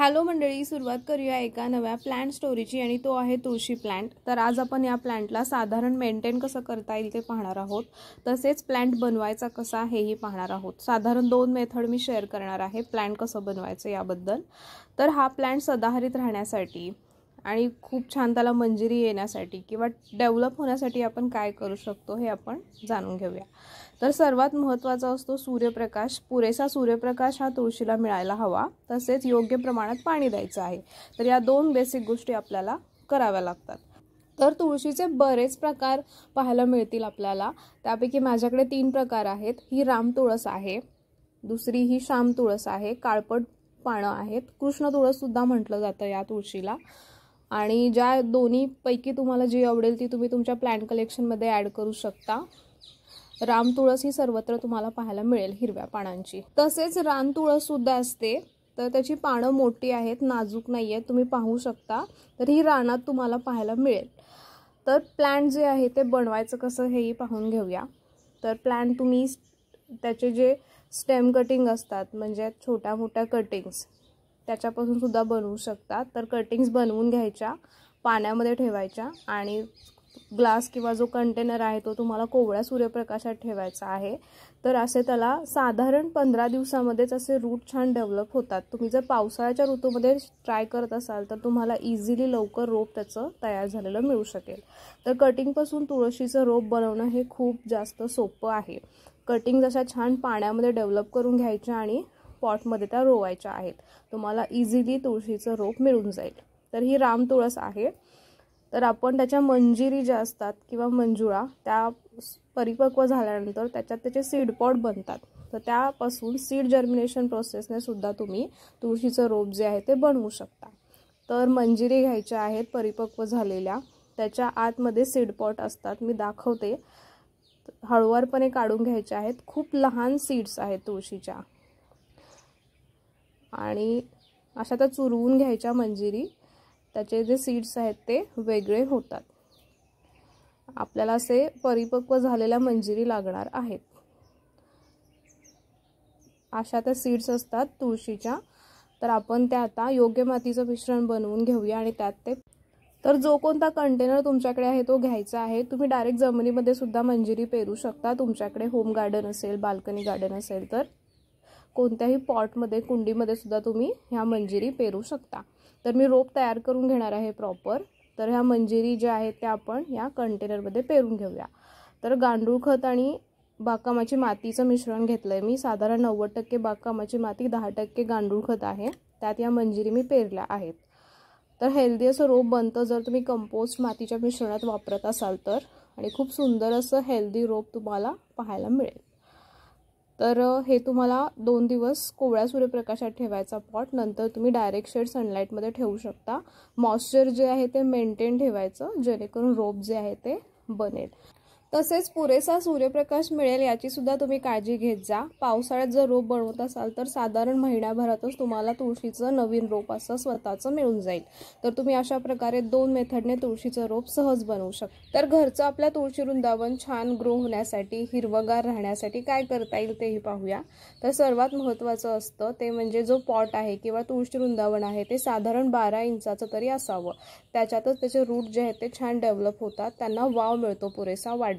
Hello मंडळी, सुरुवात करूया एका नव्या प्लांट स्टोरीची आणि तो आहे तुळशी प्लांट। तर आज आपण या प्लांटला साधारण मेंटेन कसं करता येईल ते पाहणार आहोत। तसेच प्लांट बनवायचा कसा हेही पाहणार आहोत। साधारण 2 मेथड मी शेअर करणार आहे प्लांट कसं बनवायचं याबद्दल। तर हा प्लांट सदाहरित राहण्यासाठी आणि खूप छान त्याला मंजिरी येण्यासाठी किंवा डेव्हलप होण्यासाठी आपण काय करू शकतो हे आपण जाणून घेऊया। तर सर्वात महत्त्वाचा असतो सूर्यप्रकाश। पुरेसा सूर्यप्रकाश हा तुळशीला मिळायला हवा, तसेच योग्य प्रमाणात पाणी द्यायचं आहे। तर या 2 बेसिक गोष्टी आपल्याला कराव्या लागतात। तर तुळशीचे बरेच प्रकार पाहायला मिळतील आपल्याला। त्यापैकी माझ्याकडे 3 प्रकार आहेत। ही राम तुळस आहे, दुसरी ही श्याम तुळस आहे, काळपट पानं आहेत, कृष्ण तुळस सुद्धा म्हटलं जातं या तुळशीला। आणि ज्या दोन्ही पैकी तुम्हाला जी आवडेल ती तुम्ही तुमच्या प्लांट कलेक्शनमध्ये ॲड करू शकता। राम तुळस ही सर्वत्र तुम्हाला पाहायला मिळेल हिरव्या पानांची। तसेच रान तुळस सुद्धा असते, तर त्याची पानं मोठी आहेत, नाजूक नाही आहेत, तुम्ही पाहू शकता। तर ही रानात तुम्हाला पाहायला मिळेल। तर प्लांट जे आहे ते बनवायचं कसं हेही पाहून घेऊया। तर प्लांट तुम्ही त्याचे जे स्टेम कटिंग असतात म्हणजे छोट्या मोठ्या कटिंग्स त्याच्यापासून सुद्धा बनवू शकता। तर कटिंग्स बनवून घ्यायच्या, पाण्यामध्ये ठेवायच्या आणि ग्लास किंवा जो कंटेनर आहे तो तुम्हाला कोवळ्या सूर्यप्रकाशात ठेवायचा आहे। तर असे त्याला साधारण 15 दिवसामध्येच असे रूट छान डेव्हलप होतात। तुम्ही जर पावसाळ्याच्या ऋतूमध्ये ट्राय करत असाल तर तुम्हाला इझिली लवकर रोप त्याचं तयार झालेलं मिळू शकेल। तर कटिंगपासून तुळशीचं रोप बनवणं हे खूप जास्त सोपं आहे। कटिंग अशा छान पाण्यामध्ये डेव्हलप करून घ्यायच्या आणि पॉटमध्ये त्या रोवायच्या आहेत। तुम्हाला इझिली तुळशीचं रोप मिळून जाईल। तर ही राम तुळस आहे। तर आपण त्याच्या मंजिरी ज्या असतात किंवा मंजुळा त्या परिपक्व झाल्यानंतर त्याचे सीड पॉट बनतात। तर त्यापासून सीड जर्मिनेशन प्रोसेसने सुद्धा तुम्ही तुळशीचं रोप जे आहे ते बनवू शकता। तर मंजिरी घ्यायच्या आहेत परिपक्व झालेल्या, त्याच्या आतमध्ये सीड पॉट असतात, मी दाखवते। हळूवारपणे काढून घ्यायच्या आहेत। खूप लहान सीड्स आहेत तुळशीच्या आणि अशा त्या चुरवून घ्यायच्या मंजिरी। त्याचे जे सीड्स आहेत ते वेगळे होतात। आपल्याला असे परिपक्व झालेल्या मंजिरी लागणार आहेत। अशा त्या सीड्स असतात तुळशीच्या। तर आपण त्या आता योग्य मातीचं मिश्रण बनवून घेऊया आणि त्यात ते तर जो कोणता कंटेनर तुमच्याकडे आहे तो घ्यायचा आहे। तुम्ही डायरेक्ट जमिनीमध्ये सुद्धा मंजिरी पेरू शकता। तुमच्याकडे होम गार्डन असेल, बाल्कनी गार्डन असेल तर कोणत्याही पॉटमध्ये, कुंडीमध्ये सुद्धा तुम्ही ह्या मंजिरी पेरू शकता। तर मी रोप तयार करून घेणार आहे प्रॉपर। तर ह्या मंजिरी ज्या आहेत त्या आपण या कंटेनरमध्ये पेरून घेऊया। तर गांडूळ खत आणि बागकामाची मातीचं मिश्रण घेतलंय मी। साधारण 90% बागकामाची माती, 10% गांडूळ खत आहे। त्यात या मंजिरी मी पेरल्या आहेत। तर हेल्दी असं रोप बनतं जर तुम्ही कंपोस्ट मातीच्या मिश्रणात वापरत असाल तर, आणि खूप सुंदर असं हेल्दी रोप तुम्हाला पाहायला मिळेल। तर हे तुम्हाला 2 दिवस कोवळ्या सूर्यप्रकाशात ठेवायचा पॉट, नंतर तुम्ही डायरेक्ट शेड सनलाईटमध्ये ठेवू शकता। मॉइश्चर जे आहे ते मेंटेन ठेवायचं जेणेकरून रोप जे आहे ते बनेल। तसेच पुरेसा सूर्यप्रकाश मिळेल याची सुद्धा तुम्ही काळजी घेत जा। पावसाळ्यात जर रोप बनवत असाल तर साधारण महिन्याभरातच तुम्हाला तुळशीचं नवीन रोप असं स्वतःचं मिळून जाईल। तर तुम्ही अशा प्रकारे 2 मेथडने तुळशीचं रोप सहज बनवू शकता। तर घरचं आपल्या तुळशी वृंदावन छान ग्रो होण्यासाठी, हिरवगार राहण्यासाठी काय करता येईल तेही पाहूया। तर सर्वात महत्त्वाचं असतं ते म्हणजे जो पॉट आहे किंवा तुळशी वृंदावन आहे ते साधारण 12 इंचाचं तरी असावं। त्याच्यातच त्याचे रूट जे आहेत ते छान डेव्हलप होतात, त्यांना वाव मिळतो पुरेसा वाढण्यासाठी।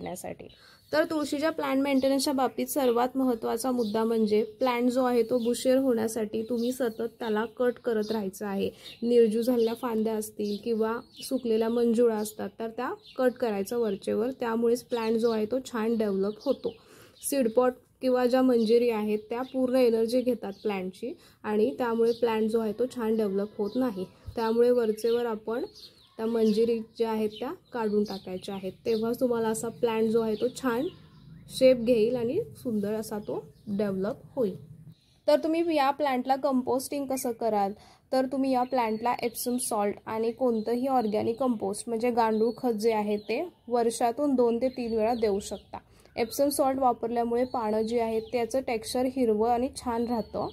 तर तुळशीच्या प्लांट मेंटेनन्सच्या बाबतीत सर्वात महत्त्वाचा मुद्दा म्हणजे प्लांट जो आहे तो बुशेर होण्यासाठी तुम्ही सतत त्याला कट करत राहायचं आहे। निर्जू झालेल्या फांद्या असतील किंवा सुकलेल्या मंजुळा असतात तर त्या कट करायचं वरचेवर, त्यामुळेच प्लांट जो आहे तो छान डेव्हलप होतो। सीडपॉट किंवा ज्या मंजिरी आहेत त्या पूर्ण एनर्जी घेतात प्लांटची आणि त्यामुळे प्लांट जो आहे तो छान डेव्हलप होत नाही। त्यामुळे वरचेवर आपण त्या मंजिरी ज्या आहेत त्या काढून टाकायच्या आहेत, तेव्हाच तुम्हाला असा प्लांट जो आहे तो छान शेप घेईल आणि सुंदर असा तो डेव्हलप होईल। तर तुम्ही या प्लांटला कंपोस्टिंग कसं कराल, तर तुम्ही या प्लांटला एप्सम सॉल्ट आणि कोणतंही ऑर्गॅनिक कंपोस्ट म्हणजे गांडूळ खत जे आहे ते वर्षातून 2 ते 3 वेळा देऊ शकता। एप्सम सॉल्ट वापरल्यामुळे पानं जी आहेत त्याचं टेक्स्चर हिरवं आणि छान राहतं।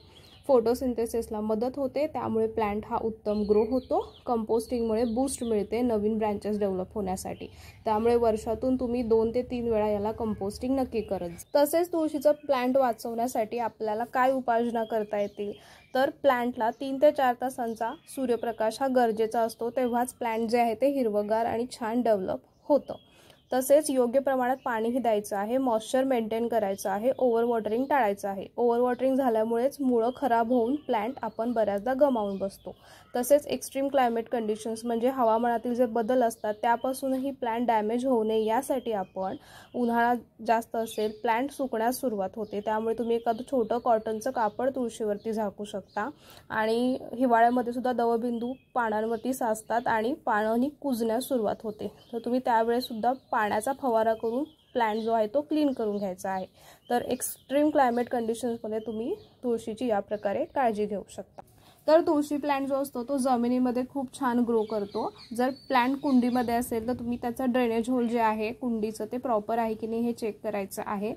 फोटोसिंथेसिसला मदत होते, त्यामुळे प्लांट हा उत्तम ग्रो होतो. कंपोस्टिंगमुळे बूस्ट मिळते नवीन ब्रँचेस डेव्हलप होण्यासाठी. त्यामुळे वर्षातून तुम्ही 2 ते 3 वेळा याला कंपोस्टिंग नक्की करत. तसेच तुळशीचं प्लांट वाचवण्यासाठी आपल्याला काय उपाययोजना करता येतील, तर प्लांटला 3 ते 4 तासांचा सूर्यप्रकाश हा गरजेचा असतो, तेव्हाच प्लांट जे आहे ते हिरवगार आणि छान डेव्हलप होतं. तसेच योग्य प्रमाणात पाणीही द्यायचं आहे, मॉइश्चर मेंटेन करायचं आहे, ओव्हर वॉटरिंग टाळायचं आहे. ओव्हर वॉटरिंग झाल्यामुळेच मुळं खराब होऊन प्लांट आपण बऱ्याचदा गमावून बसतो. तसेच एक्स्ट्रीम क्लायमेट कंडिशन्स म्हणजे हवामानातील जे बदल असतात त्यापासूनही प्लांट डॅमेज होऊ नये यासाठी आपण, उन्हाळा जास्त असेल, प्लांट सुकण्यास सुरुवात होते, त्यामुळे तुम्ही एखादं छोटं कॉटनचं कापड तुळशीवरती झाकू शकता. आणि हिवाळ्यामध्ये सुद्धा दवबिंदू पानांवरती साचतात आणि पानांनी कुजण्यास सुरुवात होते, तर तुम्ही त्यावेळेस सुद्धा पाण्याचा फवारा करून प्लांट जो आहे तो क्लीन करून घ्यायचा आहे. तर एक्स्ट्रीम क्लायमेट कंडिशन्समध्ये तुम्ही तुळशीची या प्रकारे काळजी घेऊ शकता. तर तुळशी प्लांट जो असतो तो जमिनीमध्ये खूप छान ग्रो करतो. जर प्लांट कुंडीमध्ये असेल तर तुम्ही त्याचा ड्रेनेज होल जे आहे कुंडीचं ते प्रॉपर आहे की नाही हे चेक करायचं आहे.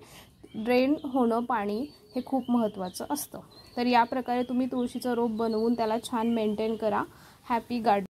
ड्रेन होणं पाणी हे खूप महत्त्वाचं असतं. तर या प्रकारे तुम्ही तुळशीचं रोप बनवून त्याला छान मेंटेन करा. Happy garden.